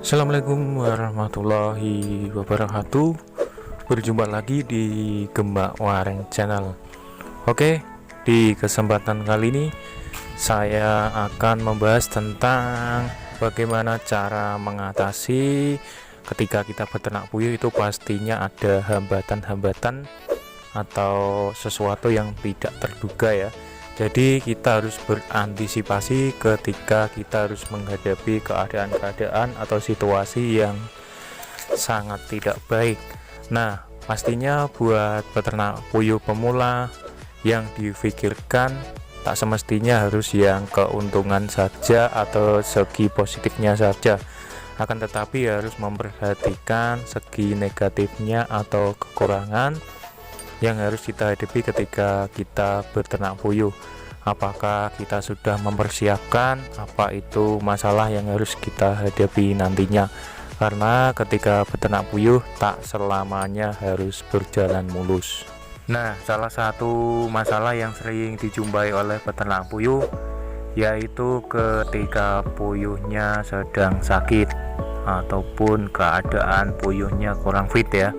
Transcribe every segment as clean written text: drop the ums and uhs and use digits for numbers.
Assalamualaikum warahmatullahi wabarakatuh. Berjumpa lagi di Gembak Wareng Channel. Oke, di kesempatan kali ini saya akan membahas tentang bagaimana cara mengatasi ketika kita beternak puyuh itu pastinya ada hambatan-hambatan atau sesuatu yang tidak terduga ya. Jadi kita harus berantisipasi ketika kita harus menghadapi keadaan-keadaan atau situasi yang sangat tidak baik. Nah, pastinya buat peternak puyuh pemula yang difikirkan tak semestinya harus yang keuntungan saja atau segi positifnya saja. Akan tetapi harus memperhatikan segi negatifnya atau kekurangan yang harus kita hadapi ketika kita beternak puyuh. Apakah kita sudah mempersiapkan apa itu masalah yang harus kita hadapi nantinya, karena ketika beternak puyuh tak selamanya harus berjalan mulus. Nah, salah satu masalah yang sering dijumpai oleh peternak puyuh yaitu ketika puyuhnya sedang sakit ataupun keadaan puyuhnya kurang fit ya.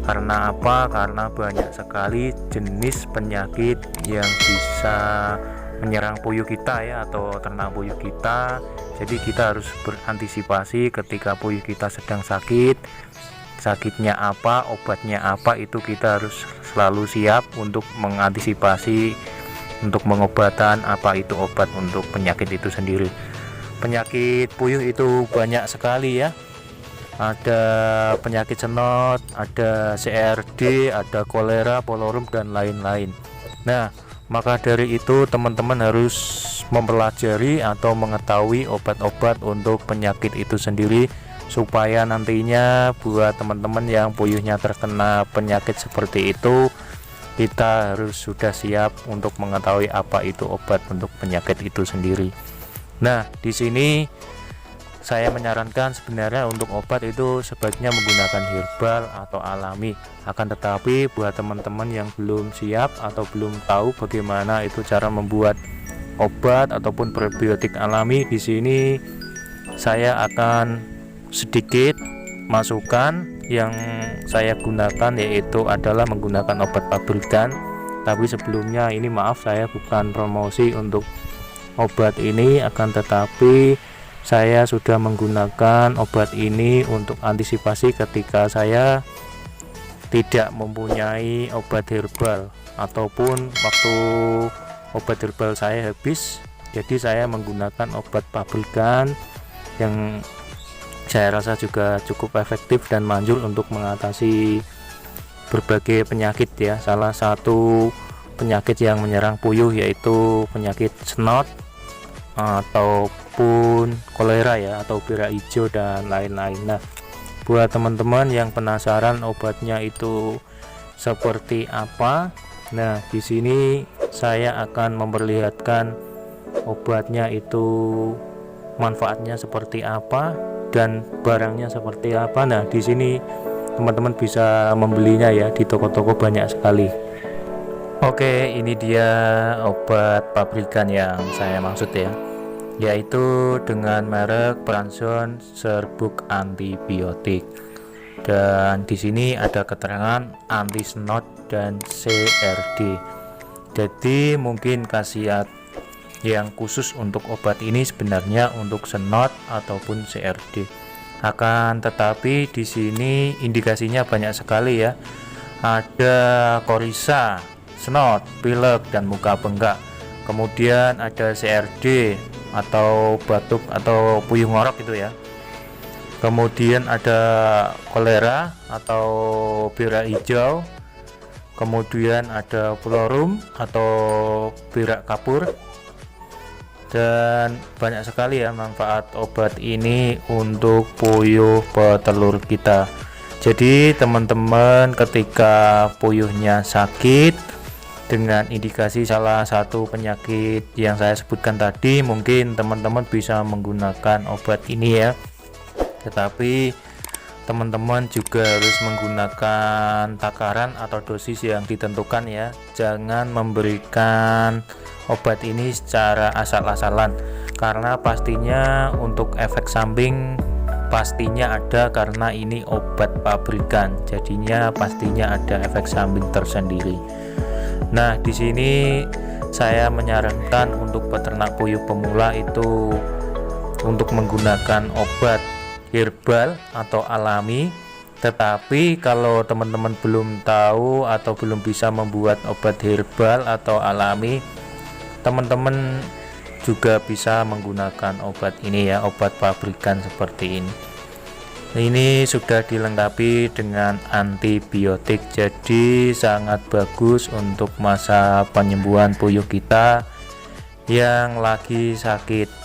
Karena apa? Karena banyak sekali jenis penyakit yang bisa menyerang puyuh kita ya, atau ternak puyuh kita. Jadi kita harus berantisipasi ketika puyuh kita sedang sakit. Sakitnya apa, obatnya apa, itu kita harus selalu siap untuk mengantisipasi untuk pengobatan apa itu obat untuk penyakit itu sendiri. Penyakit puyuh itu banyak sekali ya. Ada penyakit senot, ada CRD, ada kolera, polorum, dan lain-lain. Nah, maka dari itu teman-teman harus mempelajari atau mengetahui obat-obat untuk penyakit itu sendiri, supaya nantinya buat teman-teman yang puyuhnya terkena penyakit seperti itu, kita harus sudah siap untuk mengetahui apa itu obat untuk penyakit itu sendiri. Nah, di sini saya menyarankan sebenarnya untuk obat itu sebaiknya menggunakan herbal atau alami. Akan tetapi buat teman-teman yang belum siap atau belum tahu bagaimana itu cara membuat obat ataupun probiotik alami, di sini saya akan sedikit masukan yang saya gunakan, yaitu adalah menggunakan obat pabrikan. Tapi sebelumnya ini maaf, saya bukan promosi untuk obat ini, akan tetapi saya sudah menggunakan obat ini untuk antisipasi ketika saya tidak mempunyai obat herbal ataupun waktu obat herbal saya habis. Jadi saya menggunakan obat pabrikan yang saya rasa juga cukup efektif dan manjur untuk mengatasi berbagai penyakit ya. Salah satu penyakit yang menyerang puyuh yaitu penyakit snot ataupun kolera ya, atau bira hijau dan lain-lain. Nah, buat teman-teman yang penasaran obatnya itu seperti apa, nah di sini saya akan memperlihatkan obatnya itu manfaatnya seperti apa dan barangnya seperti apa. Nah, di sini teman-teman bisa membelinya ya, di toko-toko banyak sekali. Oke, ini dia obat pabrikan yang saya maksud ya, yaitu dengan merek Pranzon serbuk antibiotik. Dan di sini ada keterangan anti snot dan CRD. Jadi mungkin khasiat yang khusus untuk obat ini sebenarnya untuk snot ataupun CRD. Akan tetapi di sini indikasinya banyak sekali ya. Ada korisa, snot, pilek, dan muka bengkak. Kemudian ada CRD atau batuk atau puyuh ngorok itu ya. Kemudian ada kolera atau bira hijau. Kemudian ada polorum atau bira kapur. Dan banyak sekali ya manfaat obat ini untuk puyuh petelur kita. Jadi teman-teman ketika puyuhnya sakit dengan indikasi salah satu penyakit yang saya sebutkan tadi, mungkin teman-teman bisa menggunakan obat ini ya. Tetapi teman-teman juga harus menggunakan takaran atau dosis yang ditentukan ya. Jangan memberikan obat ini secara asal-asalan, karena pastinya untuk efek samping pastinya ada karena ini obat pabrikan, jadinya pastinya ada efek samping tersendiri. Nah, di sini saya menyarankan untuk peternak puyuh pemula itu untuk menggunakan obat herbal atau alami. Tetapi kalau teman-teman belum tahu atau belum bisa membuat obat herbal atau alami, teman-teman juga bisa menggunakan obat ini ya, obat pabrikan seperti ini. Ini sudah dilengkapi dengan antibiotik, jadi sangat bagus untuk masa penyembuhan puyuh kita yang lagi sakit.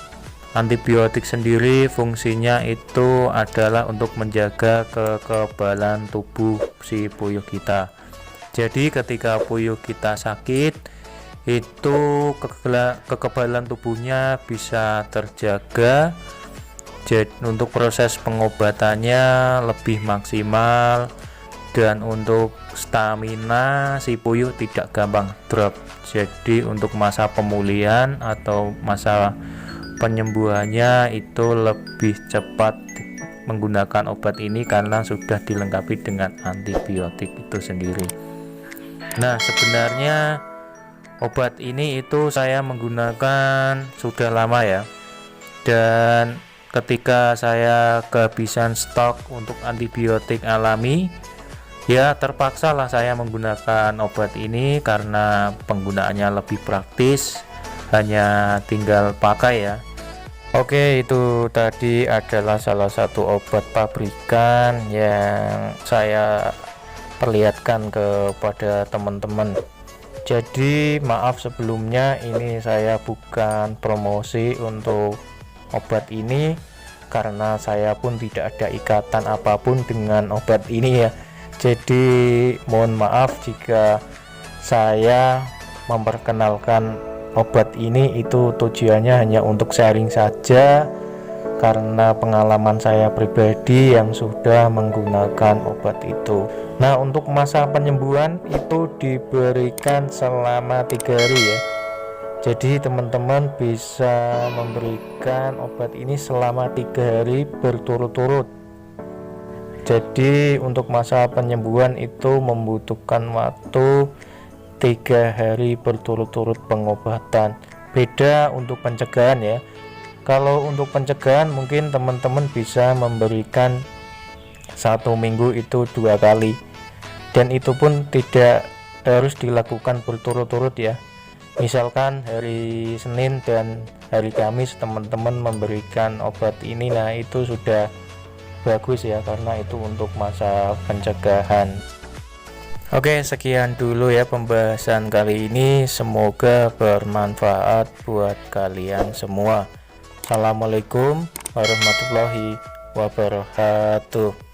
Antibiotik sendiri fungsinya itu adalah untuk menjaga kekebalan tubuh si puyuh kita. Jadi ketika puyuh kita sakit, itu kekebalan tubuhnya bisa terjaga. Jadi untuk proses pengobatannya lebih maksimal, dan untuk stamina si puyuh tidak gampang drop. Jadi untuk masa pemulihan atau masa penyembuhannya itu lebih cepat menggunakan obat ini karena sudah dilengkapi dengan antibiotik itu sendiri. Nah, sebenarnya obat ini itu saya menggunakan sudah lama ya, dan ketika saya kehabisan stok untuk antibiotik alami, ya terpaksa lah saya menggunakan obat ini karena penggunaannya lebih praktis, hanya tinggal pakai ya. Oke, itu tadi adalah salah satu obat pabrikan yang saya perlihatkan kepada teman-teman. Jadi maaf sebelumnya, ini saya bukan promosi untuk obat ini karena saya pun tidak ada ikatan apapun dengan obat ini ya. Jadi mohon maaf jika saya memperkenalkan obat ini itu tujuannya hanya untuk sharing saja, karena pengalaman saya pribadi yang sudah menggunakan obat itu. Nah, untuk masa penyembuhan itu diberikan selama 3 hari ya. Jadi teman-teman bisa memberikan obat ini selama 3 hari berturut-turut. Jadi untuk masa penyembuhan itu membutuhkan waktu 3 hari berturut-turut pengobatan. Beda untuk pencegahan ya. Kalau untuk pencegahan mungkin teman-teman bisa memberikan 1 minggu itu 2 kali, dan itu pun tidak harus dilakukan berturut-turut ya. Misalkan hari Senin dan hari Kamis teman-teman memberikan obat ini, nah itu sudah bagus ya, karena itu untuk masa pencegahan. Oke, sekian dulu ya pembahasan kali ini, semoga bermanfaat buat kalian semua. Assalamualaikum warahmatullahi wabarakatuh.